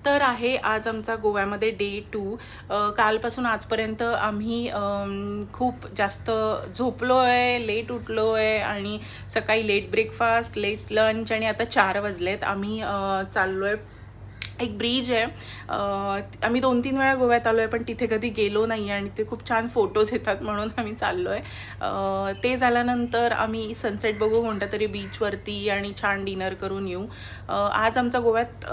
तर आहे आज आमचा गोव्यामध्ये डे 2. कालपासून आजपर्यंत आम्ही खूप जास्त झोपलो आहे, लेट उठलो आहे आणि सकाळी लेट ब्रेकफास्ट, लेट लंच आणि आता 4 वाजलेत. आम्ही चाललो आहे. एक ब्रिज आहे, आम्ही 2-3 वेळा गोव्यात आलो आहे पण तिथे कधी गेलो नाही आणि ते खूप छान फोटोज येतात म्हणून आम्ही चाललो आहे. ते झाल्यानंतर आम्ही सनसेट बघू कोणत्या तरी बीचवरती आणि छान डिनर करून येऊ. आज आमचा गोव्यात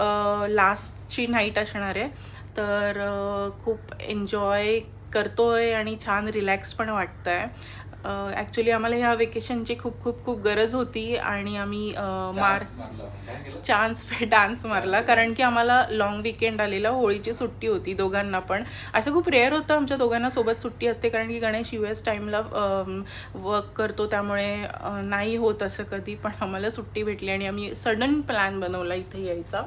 लास्टची नाईट असणार आहे, तर खूप एन्जॉय करतो आहे आणि छान रिलॅक्स पण वाटतं आहे. ॲक्च्युली आम्हाला ह्या वेकेशनची खूप खूप खूप गरज होती आणि आम्ही चान्स पे डान्स मारला, कारण की आम्हाला लॉंग विकेंड आलेला, होळीची सुट्टी होती दोघांना पण. असं खूप रेअर होतं आमच्या दोघांना सोबत सुट्टी असते, कारण की गणेश US टाईमला वर्क करतो, त्यामुळे नाही होत असं कधी. पण आम्हाला सुट्टी भेटली आणि आम्ही सडन प्लॅन बनवला इथे यायचा.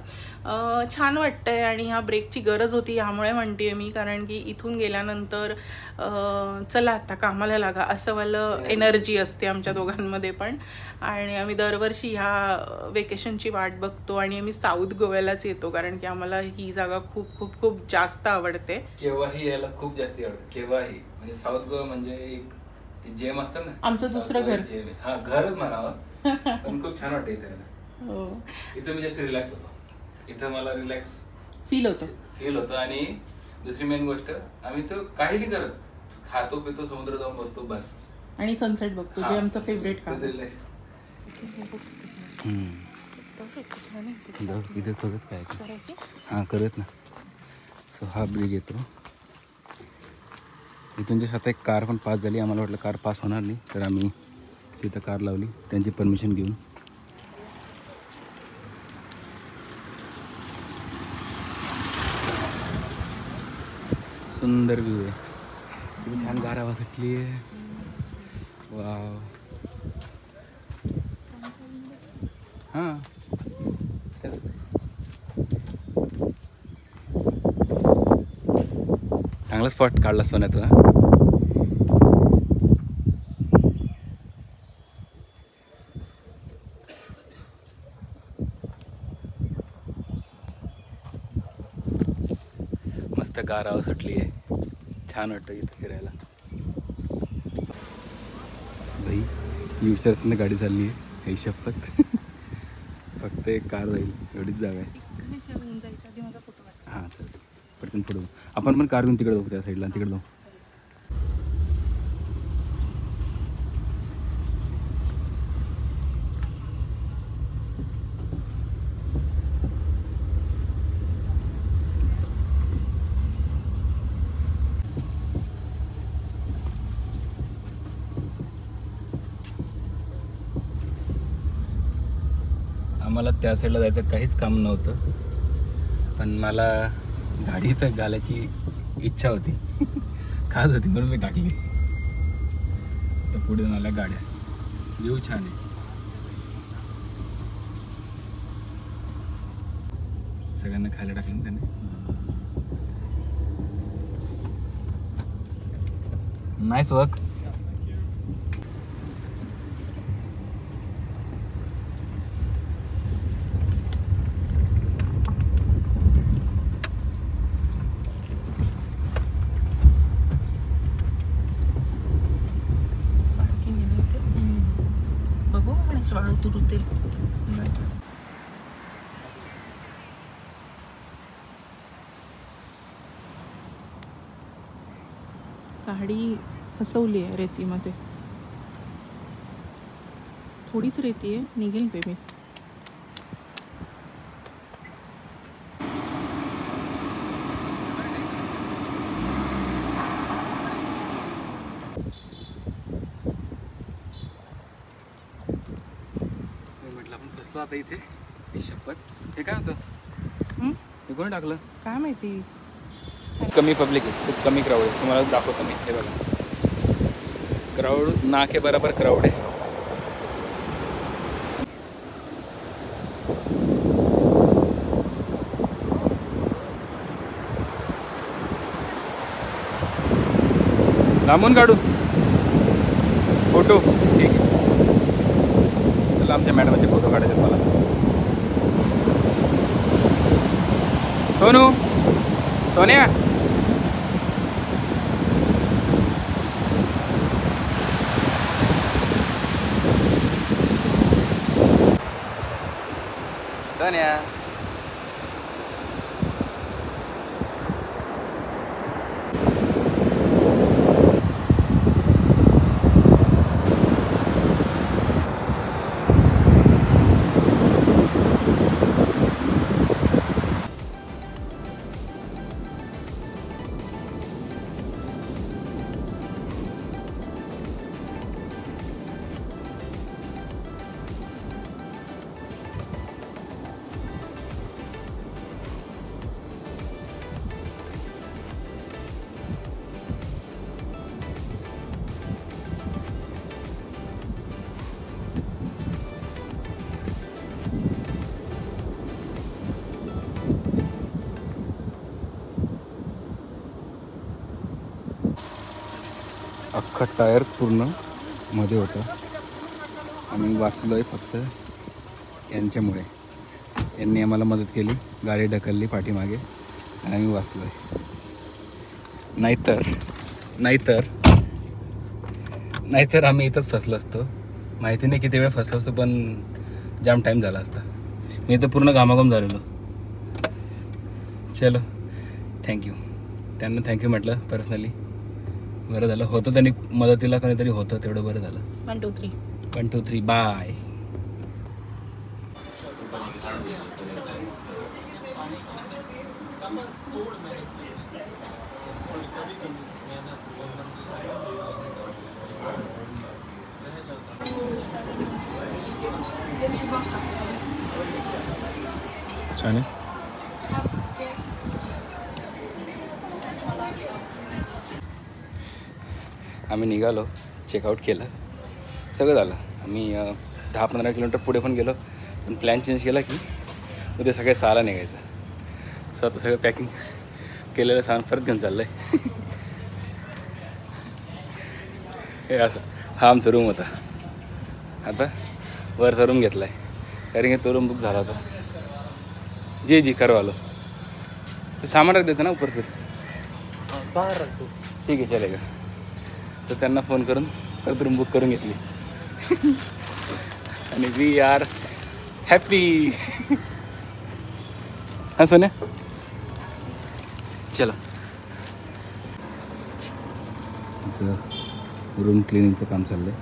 छान वाटतंय आणि ह्या ब्रेकची गरज होती, ह्यामुळे म्हणते मी, कारण की इथून गेल्यानंतर चला आता कामाला लागा असं वालं एनर्जी असते आमच्या दोघांमध्ये पण. आणि आम्ही दरवर्षी ह्या वेकेशनची वाट बघतो आणि आम्ही साऊथ गोव्यालाच येतो, कारण की आम्हाला ही जागा खूप खूप खूप जास्त आवडते. केव्हाही यायला खूप जास्त आवडते, केव्हाही. म्हणजे साऊथ गोवा म्हणजे एक ती जेम असतं ना, आमचं दुसरं घर. हा, घरच म्हणावं. पण खूप छान वाटतं इथे. हो, इथं मी जास्त रिलॅक्स होतो. इथं मला रिलॅक्स फील होतं. आणि दुसरी मेन गोष्ट, आम्ही तो काही नाही करत, खातो पितो, समुद्र जाऊन बसतो बस आणि सनसेट बघतो, जे आमचं फेवरेट काम. इथे करत काय हां करत ना. सो हा ब्रिज येतो इथून. जस्ट आता एक कार पण पास झाली, आम्हाला वाटलं कार पास होणार नाही, तर आम्ही तिथं कार लावली त्यांची परमिशन घेऊन. सुंदर व्ह्यू आहे, किती छान गार हवा सुटली आहे. वाव. हां चांगला स्पॉट काढला सोन्याचा. मस्त गार हवा सुटली आहे, छान वाटतं इथं फिरायला. भाई युसर्सने गाडी चालली आहे, काही शपथ. फक्त एक कार जाईल एवढीच जागा आहे. हां चल पटकन पुढे आपण पण कार घेऊन तिकडे जाऊ, त्या साईडला तिकडे जाऊ. आम्हाला त्या साईडला जायचं काहीच काम नव्हतं, पण मला गाडी तर घालायची इच्छा होती, खास होती, म्हणून मी टाकली. तर पुढे मला गाड्या, व्ह्यू छान आहे. सगळ्यांना खायला टाकलं त्याने. Nice work. गाडी फसवली आहे रेतीमध्ये, थोडीच रेती आहे, निघेल बेबी. म्हटलं आपण फसलो आता इथे. शपथ, हे काय होतं? हे कोणी टाकलं काय माहिती. कमी पब्लिक आहे, खूप कमी क्राऊड आहे. तुम्हाला दाखवतो मी, हे बघा, क्राऊड ना के बराबर क्राऊड आहे. लांबून काढू फोटो, ठीक आहे. चला आमच्या मॅडमचे फोटो काढायचे मला. सोनू, सोन्या, सोन्या, अख्खा टायर पूर्ण मध्ये होता. आम्ही वाचलो आहे फक्त यांच्यामुळे. यांनी आम्हाला मदत केली, गाडी ढकलली पाठीमागे आणि आम्ही वाचलो आहे. नाहीतर आम्ही इथंच फसलो असतो. माहिती नाही किती वेळ फसलो असतो, पण जाम टाईम झाला असता. मी तर पूर्ण घामाघूम झालेलो. चलो, थँक्यू. त्यांना थँक्यू म्हटलं पर्सनली. बरं झालं होतं त्यांनी मदतीला, कोणीतरी होतं, तेवढं बरं झालं. 1 2 3 1 2 3 बाय. छान आहे. आम्ही निघालो, चेकआउट केलं, सगळं झालं. आम्ही 10-15 किलोमीटर पुढे पण गेलो, पण प्लॅन चेंज केला की उद्या सकाळी 6ला निघायचं. सो आता सगळं पॅकिंग केलेलं सामान परत घेऊन चाललं आहे. हे असं हा आमचा रूम होता. आता वरचा रूम घेतला आहे, कारण की तो रूम बुक झाला होता. जी करवालो. सामान रख देते ना ऊपर फिर बाहेर रखतो. ठीक आहे, चलेगा. तर त्यांना फोन करून परत रूम बुक करून घेतली. आणि वी आर हॅपी. हां सोन्या, चला. रूम क्लिनिंगचं काम चाललं आहे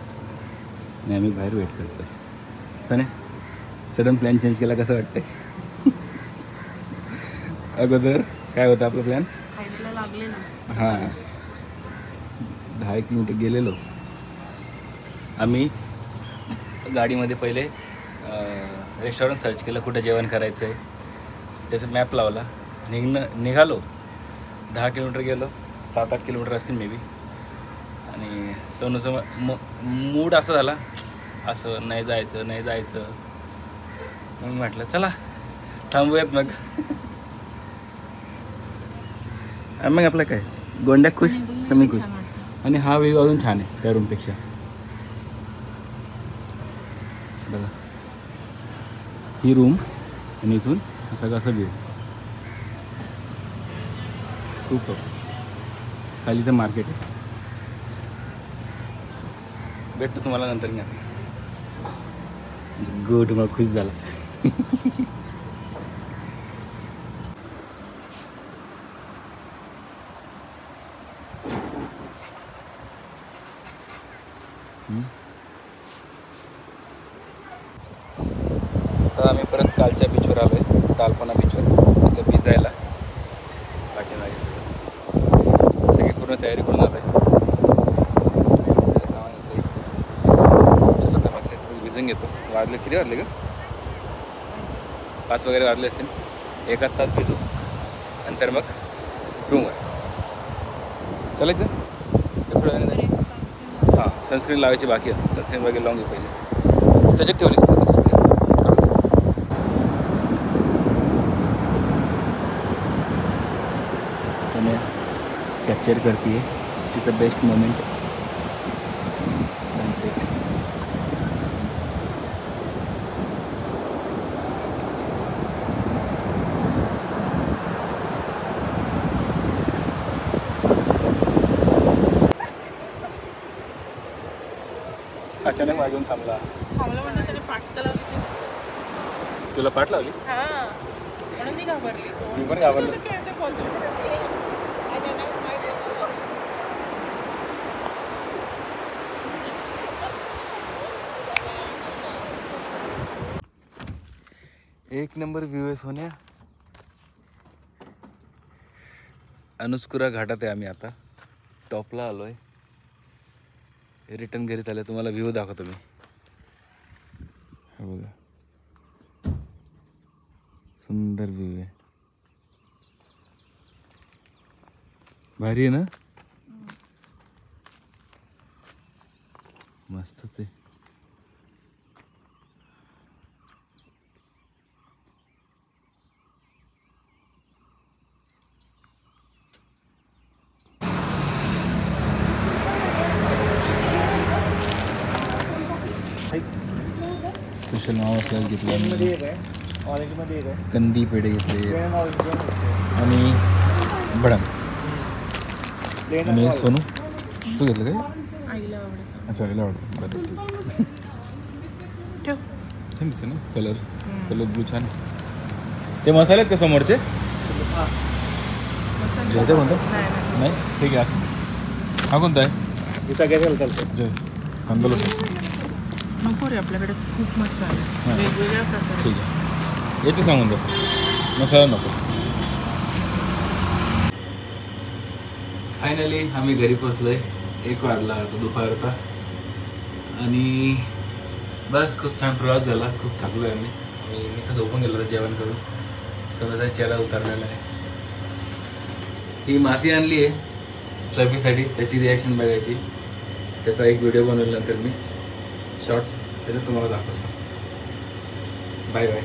आणि आम्ही बाहेर वेट करतो आहे. सोन्या, सडन प्लॅन चेंज केला, कसं वाटतंय? अगोदर काय होतं आपलं प्लॅन? हायवेला लागले ना. हां, 10 किलोमीटर गेलेलो आम्ही. गाडीमध्ये पहिले रेस्टॉरंट सर्च केलं, कुठं जेवण करायचं आहे, त्याचं मॅप लावला. निघालो. 10 किलोमीटर गेलो, 7-8 किलोमीटर असतील मे बी. आणि सोनूचं मूड असा झाला, असं नाही जायचं. मग म्हटलं चला थांबूयात. मग आपलं काय, गोंड्या खुश तर मी खुश. आणि हा व्ह्यू अजून छान आहे त्या रूमपेक्षा. बघा ही रूम आणि इथून असं कसं व्ह्यू सुपर. खाली तर मार्केट आहे. भेटतो तुम्हाला नंतर. मी गुड, मला खुश झाला. तर आम्ही परत कालच्या बीचवर आलो आहे, तालपना बीचवर. तिथं भिजायला पाठीमागे सगळी पूर्ण तयारी करून आलो आहे. सामान चला तर म्हटलं भिजून घेतो. वाजले किती वाजले का? 5 वगैरे वाजले असतील. 1 तास भिजू, नंतर मग रूमवर चालायचं. कसं वेळाने? हां, सनस्क्रीन लावायची बाकी आहे. सनस्क्रीन वगैरे लावून घेऊ पाहिजे. त्याच्यात ठेवलीच कॅप्चर करते आहे. तिचं बेस्ट मोमेंट सनसेट. गाणे वाजवून थांबला. थांबलं म्हणजे त्याने पाठ तर लावली ती. तुला पाठ लावली? हा म्हणून मी घाबरली. मी पण घाबरलो. एक नंबर व्ह्यू आहे सोन्या. अनुस्कुरा घाटात आहे आम्ही आता. टॉपला आलोय. रिटर्न घरी चालले. तुम्हाला व्ह्यू दाखवतो मी. हे बघा सुंदर व्ह्यू आहे. भारी आहे ना. मस्तच आहे. स्पेशल मावा स्लाइस घेतला. कंदी पेढे घेतले आणि बडम. आणि सोनू तू घेतलं काय? आईला आवडतं. अच्छा आईला आवडतं. बरं छान दिसते ना. कलर ब्लू छान. ते मसाले आहेत का समोरचे? घ्यायचं कोणतं? नाही ठीक आहे. असं हा कोणता आहे? चालतं. जय कांदा लसूण नको रे आपल्याकडे खूप मसाला वेगवेगळ्या प्रकार. ठीक आहे. याचं सांगून द्या मसाला नको. फायनली आम्ही घरी पोचलोय. 1 वाजला आता दुपारचा. आणि बस खूप छान प्रवास झाला. खूप थकलो आहे आम्ही. मी तर झोपून गेलो होतो जेवण करून. सर्वजण चेहरा उतरलेला आहे. ही माती आणली आहे फ्लफीसाठी. त्याची रिॲक्शन बघायची. त्याचा एक व्हिडिओ बनवल्यानंतर मी शॉर्ट्स त्याच्यात तुम्हाला दाखवतो. Bye bye.